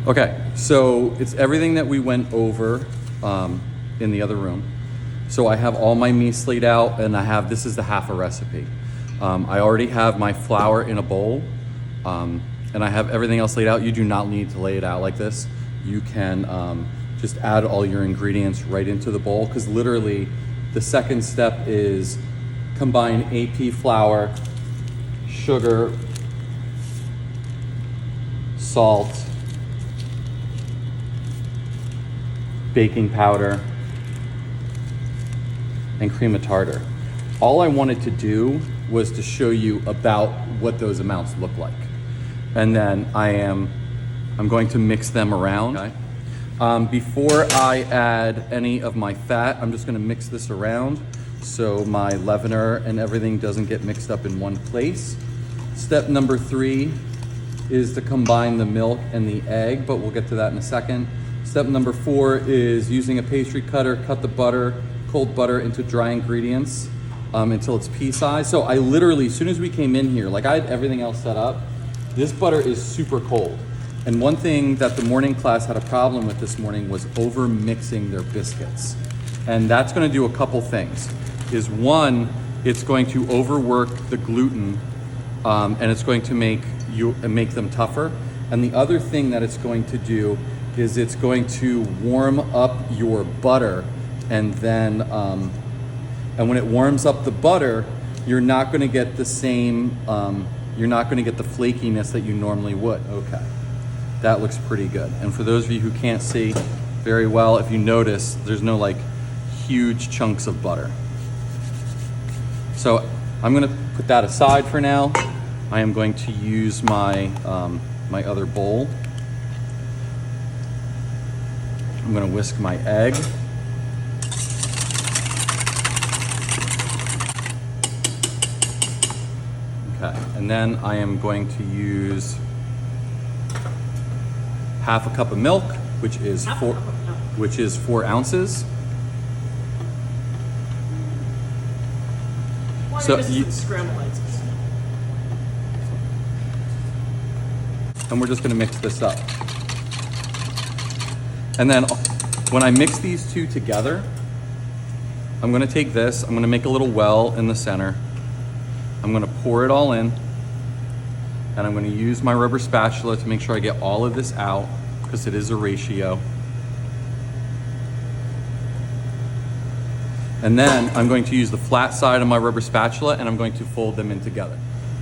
Okay, so it's everything that we went over in the other room. So I have all my meats laid out, and this is the half a recipe. I already have my flour in a bowl, and I have everything else laid out. You do not need to lay it out like this. You can just add all your ingredients right into the bowl, because literally the second step is combine AP flour, sugar, salt, baking powder, and cream of tartar. All I wanted to do was to show you about what those amounts look like. And then I'm going to mix them around. Okay. Before I add any of my fat, I'm just gonna mix this around so my leavener and everything doesn't get mixed up in one place. Step number 3 is to combine the milk and the egg, but we'll get to that in a second. Step number 4 is using a pastry cutter, cut the butter, cold butter, into dry ingredients until it's pea size. So I literally, as soon as we came in here, like I had everything else set up, this butter is super cold. And one thing that the morning class had a problem with this morning was over mixing their biscuits. And that's gonna do a couple things. Is one, it's going to overwork the gluten and it's going to make them tougher. And the other thing that it's going to do is it's going to warm up your butter, and then and when it warms up the butter, you're not going to get the same you're not going to get the flakiness that you normally would. Okay, that looks pretty good. And for those of you who can't see very well, if you notice, there's no like huge chunks of butter. So I'm going to put that aside for now. I am going to use my my other bowl. I'm gonna whisk my egg. Okay, and then I am going to use half a cup of milk, which is 4 ounces. So you scramble eggs. And we're just gonna mix this up. And then when I mix these two together, I'm gonna take this, I'm gonna make a little well in the center. I'm gonna pour it all in, and I'm gonna use my rubber spatula to make sure I get all of this out, because it is a ratio. And then I'm going to use the flat side of my rubber spatula, and I'm going to fold them in together.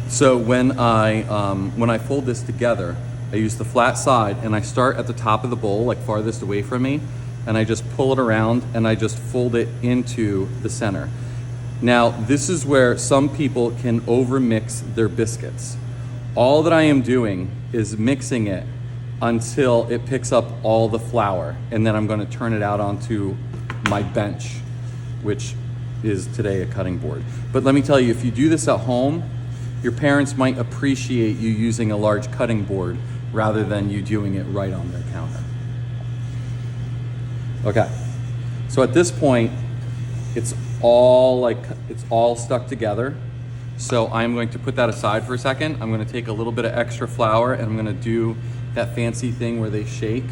So when I fold this together, I use the flat side, and I start at the top of the bowl, like farthest away from me, and I just pull it around and I just fold it into the center. Now, this is where some people can overmix their biscuits. All that I am doing is mixing it until it picks up all the flour, and then I'm going to turn it out onto my bench, which is today a cutting board. But let me tell you, if you do this at home, your parents might appreciate you using a large cutting board rather than you doing it right on their counter. Okay, so at this point, it's all stuck together. So I'm going to put that aside for a second. I'm gonna take a little bit of extra flour, and I'm gonna do that fancy thing where they shake.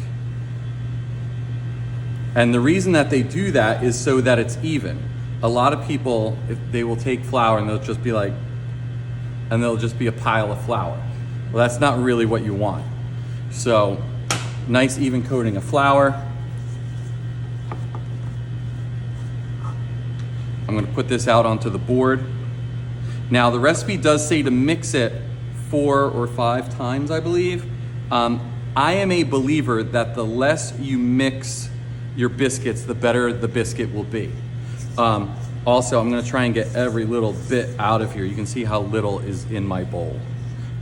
And the reason that they do that is so that it's even. A lot of people, if they will take flour and they'll just be like, and there'll just be a pile of flour. Well, that's not really what you want. So, nice even coating of flour. I'm gonna put this out onto the board. Now, the recipe does say to mix it 4 or 5 times, I believe. I am a believer that the less you mix your biscuits, the better the biscuit will be. Also, I'm gonna try and get every little bit out of here. You can see how little is in my bowl.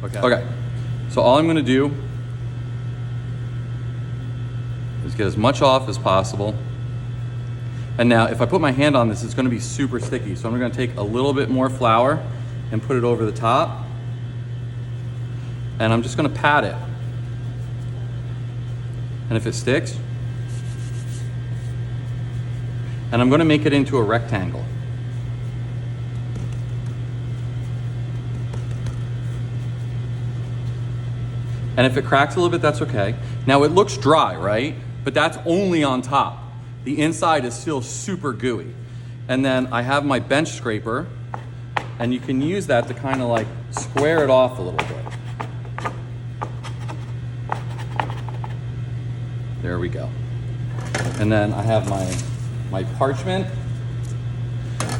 Okay, so all I'm gonna do is get as much off as possible. And now, if I put my hand on this, it's gonna be super sticky. So I'm gonna take a little bit more flour and put it over the top. And I'm just gonna pat it. And if it sticks, and I'm gonna make it into a rectangle. And if it cracks a little bit, that's okay. Now it looks dry, right? But that's only on top. The inside is still super gooey. And then I have my bench scraper, and you can use that to kind of like square it off a little bit. There we go. And then I have my parchment.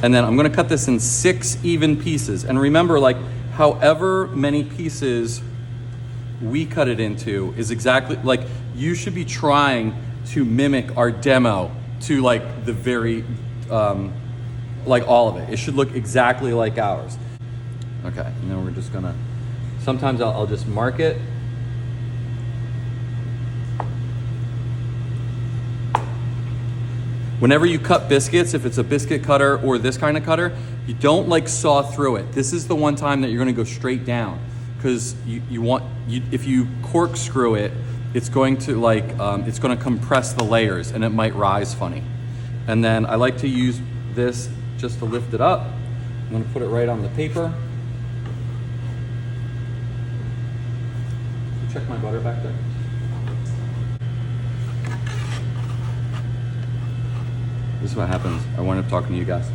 And then I'm gonna cut this in 6 even pieces. And remember, like, however many pieces we cut it into is exactly, like, you should be trying to mimic our demo to like the very, like all of it. It should look exactly like ours. Okay, and then we're just gonna, sometimes I'll just mark it. Whenever you cut biscuits, if it's a biscuit cutter or this kind of cutter, you don't like saw through it. This is the one time that you're gonna go straight down, because if you corkscrew it, it's going to like, it's gonna compress the layers and it might rise funny. And then I like to use this just to lift it up. I'm gonna put it right on the paper. Check my butter back there. This is what happens. I wind up talking to you guys.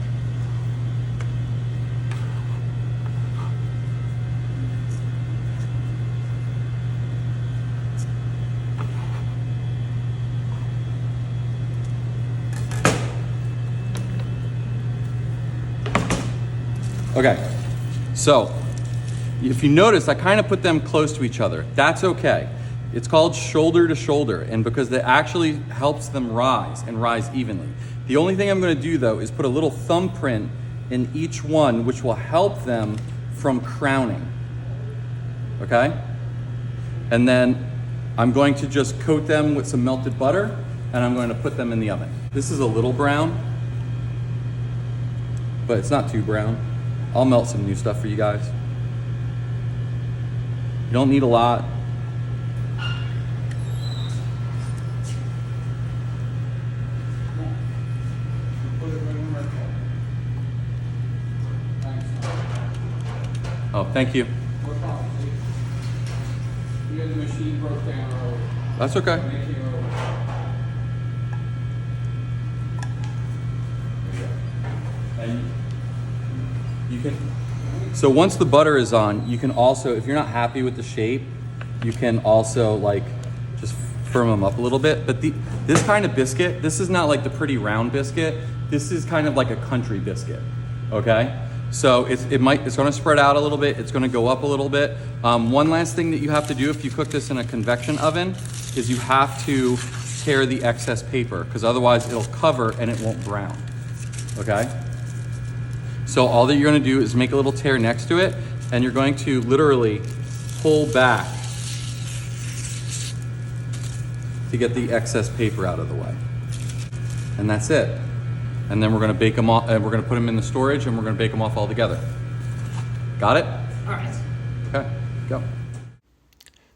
Okay, so if you notice, I kind of put them close to each other. That's okay. It's called shoulder to shoulder, and because that actually helps them rise and rise evenly. The only thing I'm gonna do though is put a little thumbprint in each one, which will help them from crowning, okay? And then I'm going to just coat them with some melted butter, and I'm going to put them in the oven. This is a little brown, but it's not too brown. I'll melt some new stuff for you guys. You don't need a lot. Oh, thank you. No problem. The machine broke down early. That's okay. And you can, so once the butter is on, you can also, if you're not happy with the shape, you can also like just firm them up a little bit. But this kind of biscuit, this is not like the pretty round biscuit. This is kind of like a country biscuit, okay? So it's gonna spread out a little bit. It's gonna go up a little bit. One last thing that you have to do if you cook this in a convection oven is you have to tear the excess paper, because otherwise it'll cover and it won't brown, okay? So all that you're gonna do is make a little tear next to it, and you're going to literally pull back to get the excess paper out of the way. And that's it. And then we're gonna bake them off, and we're gonna put them in the storage, and we're gonna bake them off all together. Got it? All right. Okay, go.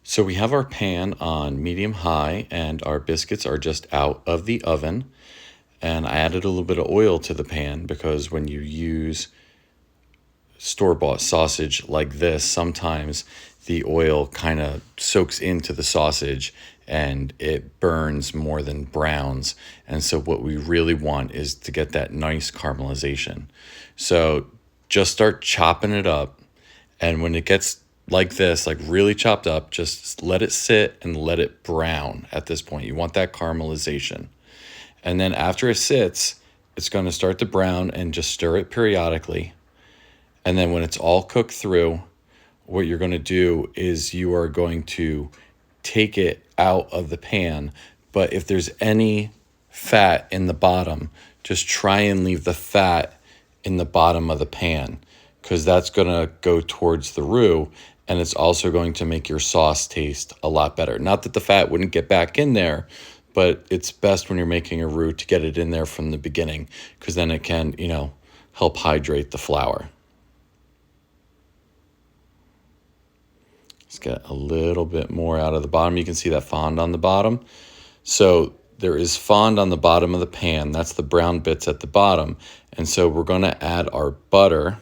So we have our pan on medium high, and our biscuits are just out of the oven. And I added a little bit of oil to the pan because when you use store-bought sausage like this, sometimes the oil kind of soaks into the sausage and it burns more than browns. And so what we really want is to get that nice caramelization. So just start chopping it up. And when it gets like this, like really chopped up, just let it sit and let it brown at this point. You want that caramelization. And then after it sits, it's going to start to brown, and just stir it periodically. And then when it's all cooked through, what you're going to do is you are going to take it out of the pan. But if there's any fat in the bottom, just try and leave the fat in the bottom of the pan, because that's going to go towards the roux, and it's also going to make your sauce taste a lot better. Not that the fat wouldn't get back in there, but it's best when you're making a roux to get it in there from the beginning, because then it can, you know, help hydrate the flour. Let's get a little bit more out of the bottom. You can see that fond on the bottom. So there is fond on the bottom of the pan. That's the brown bits at the bottom. And so we're going to add our butter.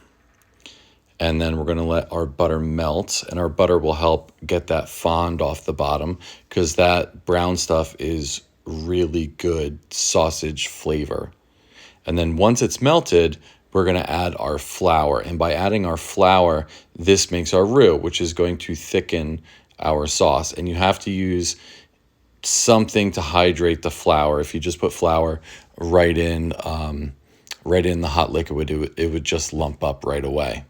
And then we're going to let our butter melt, and our butter will help get that fond off the bottom because that brown stuff is really good sausage flavor. And then once it's melted, we're going to add our flour. And by adding our flour, this makes our roux, which is going to thicken our sauce. And you have to use something to hydrate the flour. If you just put flour right in the hot liquid, it would just lump up right away.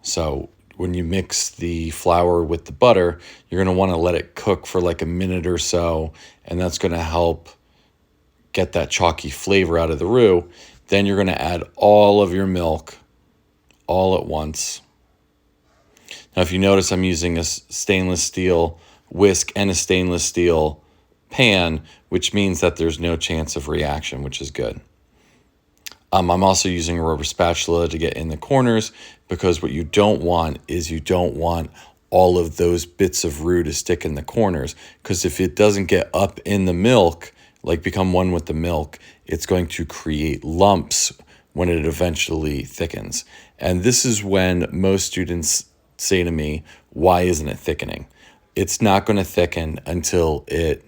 So when you mix the flour with the butter, you're going to want to let it cook for like a minute or so, and that's going to help get that chalky flavor out of the roux. Then you're going to add all of your milk all at once. Now, if you notice, I'm using a stainless steel whisk and a stainless steel pan, which means that there's no chance of reaction, which is good. I'm also using a rubber spatula to get in the corners because what you don't want is you don't want all of those bits of roux to stick in the corners, because if it doesn't get up in the milk, like become one with the milk, it's going to create lumps when it eventually thickens. And this is when most students say to me, why isn't it thickening? It's not going to thicken until it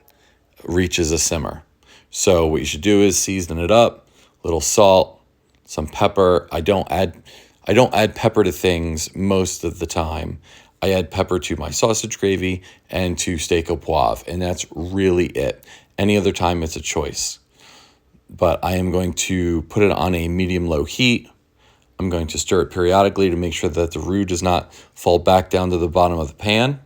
reaches a simmer. So what you should do is season it up, little salt, some pepper. I don't add pepper to things most of the time. I add pepper to my sausage gravy and to steak au poivre, and that's really it. Any other time, it's a choice. But I am going to put it on a medium-low heat. I'm going to stir it periodically to make sure that the roux does not fall back down to the bottom of the pan.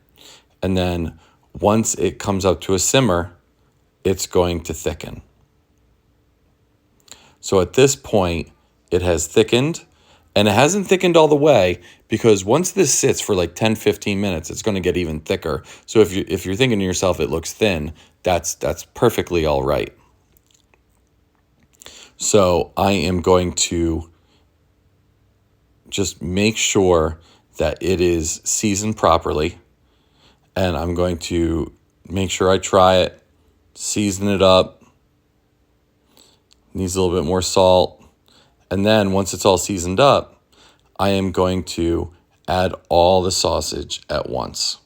And then once it comes up to a simmer, it's going to thicken. So at this point, it has thickened, and it hasn't thickened all the way, because once this sits for like 10-15 minutes, it's going to get even thicker. So if you're thinking to yourself it looks thin, that's perfectly all right. So I am going to just make sure that it is seasoned properly, and I'm going to make sure I try it, season it up. Needs a little bit more salt. And then once it's all seasoned up, I am going to add all the sausage at once.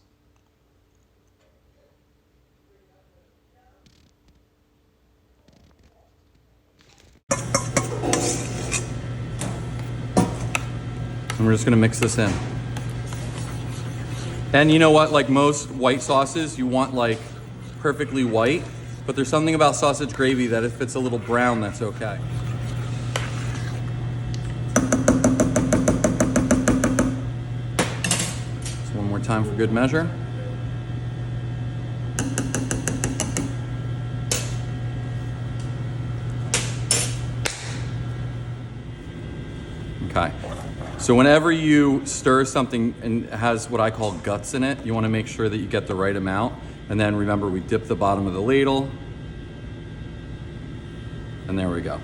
And we're just going to mix this in. And you know what? Like most white sauces, you want like perfectly white, but there's something about sausage gravy that if it's a little brown, that's okay. So one more time for good measure. Okay. So whenever you stir something and it has what I call guts in it, you want to make sure that you get the right amount. And then remember, we dip the bottom of the ladle. And there we go.